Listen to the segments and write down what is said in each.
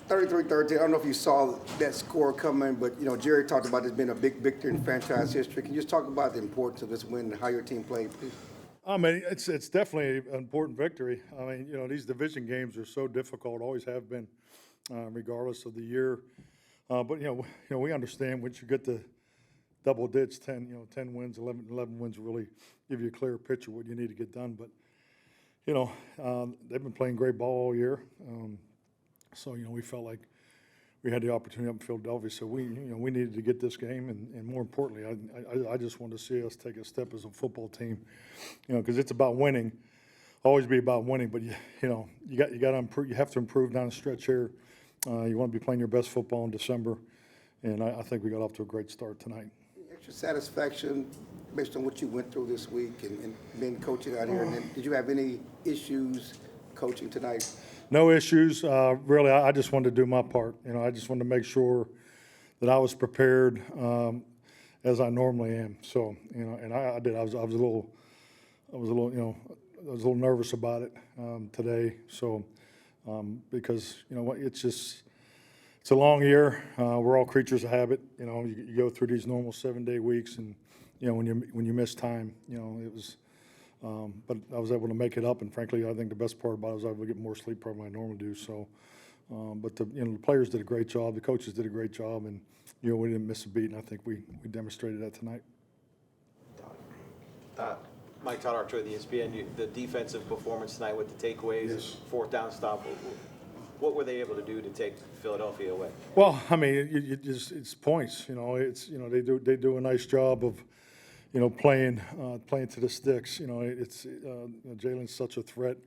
33-13. I don't know if you saw that score coming, but Jerry talked about this being a big victory in franchise history. Can you just talk about the importance of this win and how your team played, please? I mean, it's definitely an important victory. I mean, these division games are so difficult, always have been, regardless of the year. But we understand once you get the double digits, 10 wins, 11 wins, really give you a clear picture of what you need to get done. But they've been playing great ball all year. So we felt like we had the opportunity up in Philadelphia. So we needed to get this game, and more importantly, I just wanted to see us take a step as a football team, because it's about winning, always be about winning. But you got to improve. You have to improve down the stretch here. You want to be playing your best football in December, and I think we got off to a great start tonight. Extra satisfaction based on what you went through this week and being coaching out here. And then, did you have any issues coaching tonight? No issues. Really, I just wanted to do my part. I just wanted to make sure that I was prepared as I normally am. So, and I did. I was a little nervous about it today. So, because it's a long year. We're all creatures of habit. You go through these normal 7-day weeks, and when you miss time, it was. But I was able to make it up, and frankly, I think the best part about it was I was able to get more sleep probably than I normally do. So, but the players did a great job, the coaches did a great job, and we didn't miss a beat, and I think we demonstrated that tonight. Mike Todd, Archer of the ESPN. The defensive performance tonight with the takeaways, Yes. Fourth down stop. What were they able to do to take Philadelphia away? Well, I mean, it's points. They do a nice job of. Playing to the sticks. Jalen's such a threat,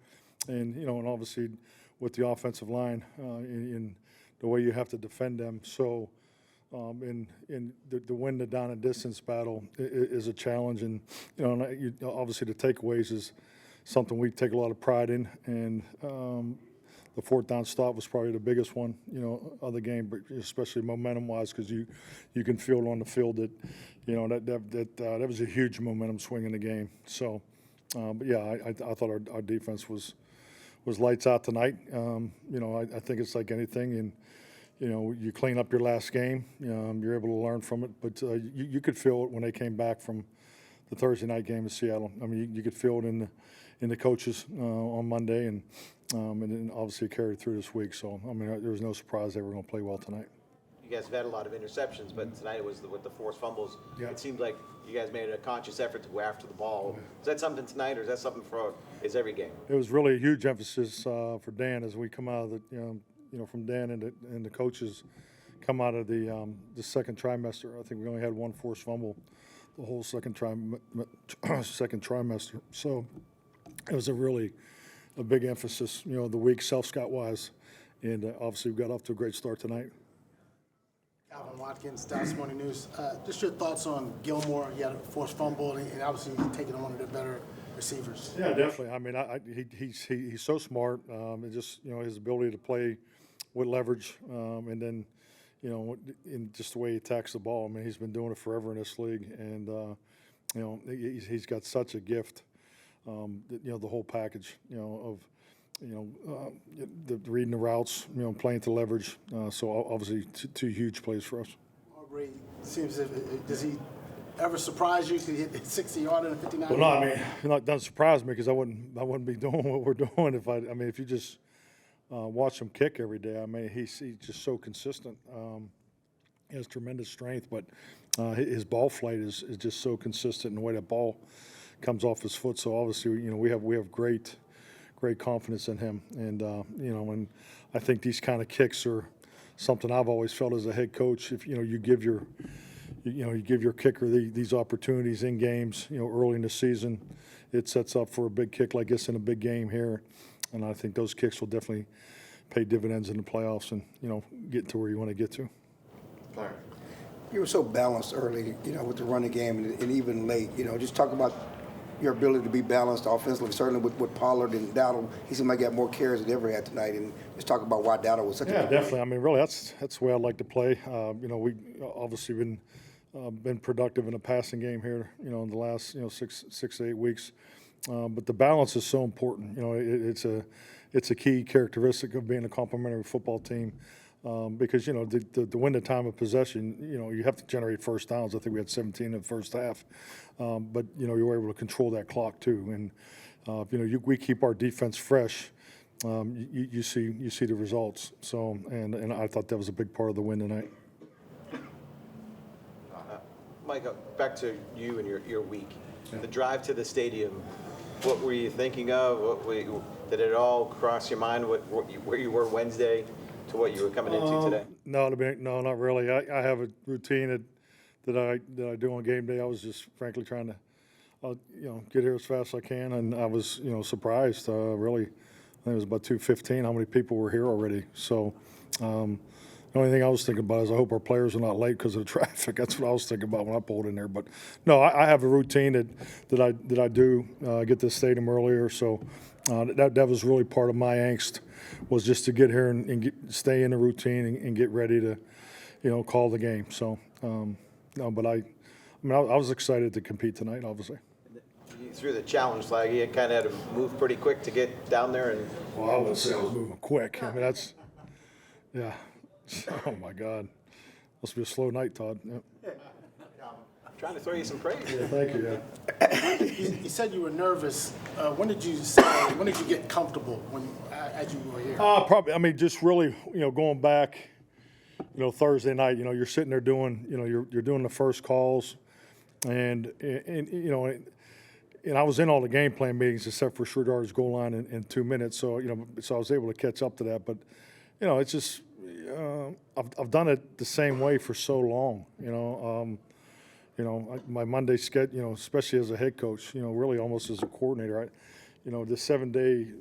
and obviously with the offensive line in the way you have to defend them. So, in the win the down and distance battle is a challenge, and obviously the takeaways is something we take a lot of pride in, and the fourth down stop was probably the biggest one, of the game, but especially momentum-wise, because you can feel it on the field that, that was a huge momentum swing in the game. So, but yeah, I thought our defense was lights out tonight. I think it's like anything, and you clean up your last game, you're able to learn from it. But you could feel it when they came back from the Thursday night game in Seattle. I mean, you could feel it in the coaches on Monday, and then obviously carried through this week. So, I mean, there was no surprise they were going to play well tonight. You guys have had a lot of interceptions, but tonight it was with the forced fumbles. Yeah. It seemed like you guys made a conscious effort to go after the ball. Is that something tonight, or is that something for every game? It was really a huge emphasis for Dan as we come out of the, from Dan and the coaches come out of the second trimester. I think we only had one forced fumble the whole second trimester. So it was a big emphasis, the week self-scout wise, and obviously we got off to a great start tonight. Watkins, Dallas Morning News. Just your thoughts on Gilmore. He had a forced fumble, and obviously he's taking on one of the better receivers. Yeah, definitely. I mean, he's so smart. And just his ability to play with leverage, and then in just the way he attacks the ball. I mean, he's been doing it forever in this league, and he's got such a gift. The whole package, of the reading the routes, playing to leverage. So obviously two huge plays for us. Aubrey seems does he ever surprise you? Could he hit 60-yard and a 59? Well, no, I mean, it doesn't surprise me because I wouldn't be doing what we're doing if you just watch him kick every day. I mean, he's just so consistent. He has tremendous strength, but his ball flight is just so consistent in the way that ball comes off his foot. So obviously, we have great confidence in him, and and I think these kind of kicks are something I've always felt as a head coach. If you give your kicker these opportunities in games, early in the season, it sets up for a big kick like this in a big game here, and I think those kicks will definitely pay dividends in the playoffs and get to where you want to get to. You were so balanced early, with the running game and even late. Just talk about your ability to be balanced offensively, certainly with Pollard and Dowdle. He seemed like he had more carries than he ever had tonight. And just talk about why Dowdle was such a good definitely. I mean, really, that's the way I'd like to play. We obviously been productive in a passing game here, in the last 6 to 8 weeks. But the balance is so important. It's a key characteristic of being a complementary football team. because, you know, to win the time of possession, you know, you have to generate first downs. I think we had 17 in the first half. But, you know, you were able to control that clock too. And, you know, we keep our defense fresh. You see the results. So, and I thought that was a big part of the win tonight. Mike, back to you and your week. The drive to the stadium, what were you thinking of? Did it all cross your mind, where you were Wednesday to what you were coming into today? No, not really. I have a routine that I do on game day. I was just frankly trying to, you know, get here as fast as I can, and I was, you know, surprised. Really, I think it was about 2:15 how many people were here already. So. The only thing I was thinking about is I hope our players are not late because of the traffic. That's what I was thinking about when I pulled in there. But no, I have a routine that I do get to the stadium earlier. So that was really part of my angst, was just to get here and stay in the routine and get ready to, you know, call the game. So no, but I was excited to compete tonight, obviously. You threw the challenge flag. You kind of had to move pretty quick to get down there. And well, I wouldn't say I was moving quick. I mean, that's yeah. Oh, my God. Must be a slow night, Todd. Yep. I'm trying to throw you some praise. Yeah, thank you. Yeah. You said you were nervous. When did you get comfortable as you were here? Probably. I mean, just really, you know, going back, you know, Thursday night. You know, you're sitting there doing, you know, you're doing the first calls, and you know, and I was in all the game plan meetings except for Sherdar's goal line in 2 minutes. So you know, so I was able to catch up to that. But you know, it's just. I've done it the same way for so long, you know. My Monday schedule, you know, especially as a head coach, you know, really almost as a coordinator, you know, the 7-day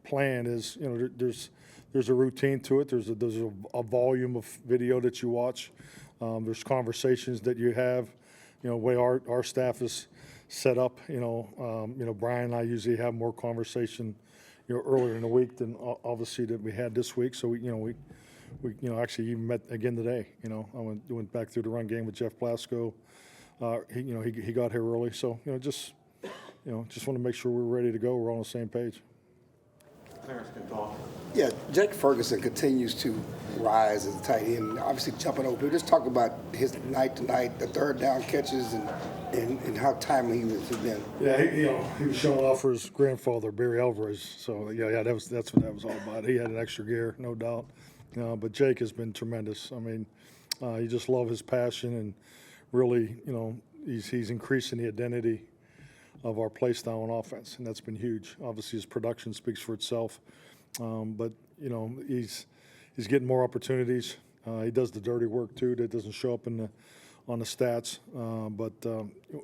plan is, you know, there's a routine to it. There's a volume of video that you watch. There's conversations that you have, you know, the way our staff is set up. You know, Brian and I usually have more conversation, you know, earlier in the week than obviously that we had this week. So we you know, actually even met again today. You know, I went back through the run game with Jeff Blasco. He got here early, so just want to make sure we're ready to go. We're all on the same page. Yeah, Jake Ferguson continues to rise as a tight end, obviously jumping over. Just talk about his night tonight, the third down catches, and how timely he has been. Yeah, he was showing off for his grandfather, Barry Alvarez. So that's what that was all about. He had an extra gear, no doubt. But Jake has been tremendous. I mean, you just love his passion, and really, you know, he's increasing the identity of our play style on offense, and that's been huge. Obviously, his production speaks for itself, but you know, he's getting more opportunities. He does the dirty work too that doesn't show up on the stats. But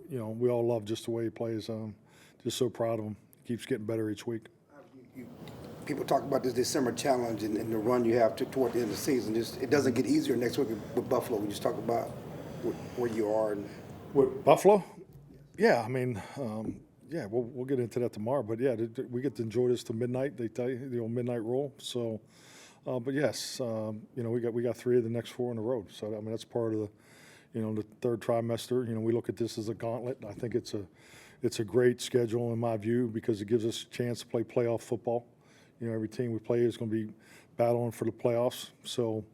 you know, we all love just the way he plays. Just so proud of him. He keeps getting better each week. People talk about this December challenge and the run you have toward the end of the season. It doesn't get easier next week with Buffalo. We just talk about where you are. With Buffalo? Yeah, I mean, we'll get into that tomorrow. But yeah, we get to enjoy this till midnight. They tell you the old midnight roll. So, but yes, you know, we got 3 of the next 4 on the road. So I mean, that's part of the third trimester. You know, we look at this as a gauntlet. I think it's a great schedule in my view because it gives us a chance to play playoff football. You know, every team we play is going to be battling for the playoffs. So,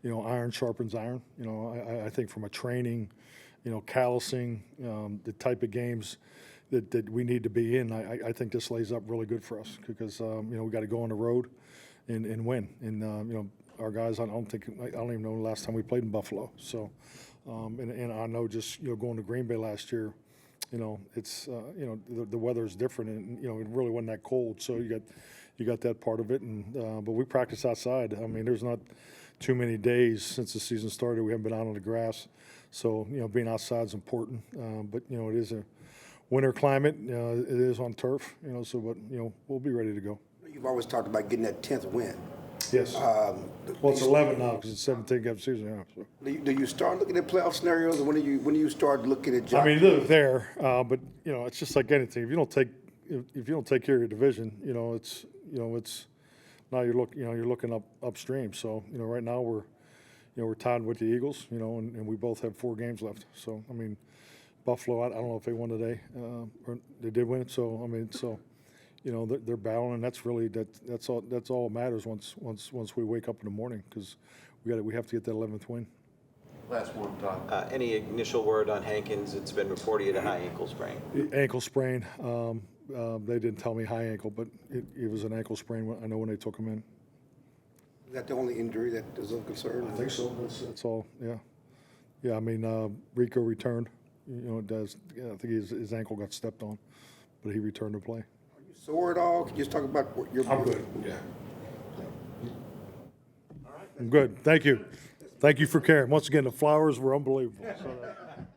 you know, iron sharpens iron. You know, I think from a training, you know, callousing, the type of games that we need to be in, I think this lays up really good for us because, you know, we got to go on the road and win. And, you know, our guys, I don't even know the last time we played in Buffalo. So, and I know just, you know, going to Green Bay last year, you know, it's, you know, the weather is different and, you know, it really wasn't that cold. So you got that part of it. And, but we practice outside. I mean, there's not too many days since the season started we haven't been out on the grass. So, you know, being outside is important. But, you know, it is a winter climate. It is on turf, you know, so, but, you know, we'll be ready to go. You've always talked about getting that 10th win. Yes. Well, it's 11 now because it's 17 game season. Yeah, so. Do you start looking at playoff scenarios, or when do you start looking at jobs? I mean, they're there, but, you know, it's just like anything. If you don't take care of your division, you know, it's now you're looking upstream. So, you know, right now we're tied with the Eagles, you know, and we both have 4 games left. So, I mean, Buffalo, I don't know if they won today, or they did win. So, I mean, they're battling, and that's really that's all that matters once we wake up in the morning, because we have to get that 11th win. Last one, Todd. Any initial word on Hankins? It's been reported he had a high ankle sprain. Ankle sprain. They didn't tell me high ankle, but it was an ankle sprain. I know when they took him in. Is that the only injury that is of concern? I think so. That's all. Yeah. Yeah. I mean, Rico returned. It does. Yeah, I think his ankle got stepped on, but he returned to play. Are you sore at all? Can you just talk about what your? I'm good, yeah. I'm good. Thank you. Thank you for caring. Once again, the flowers were unbelievable. So,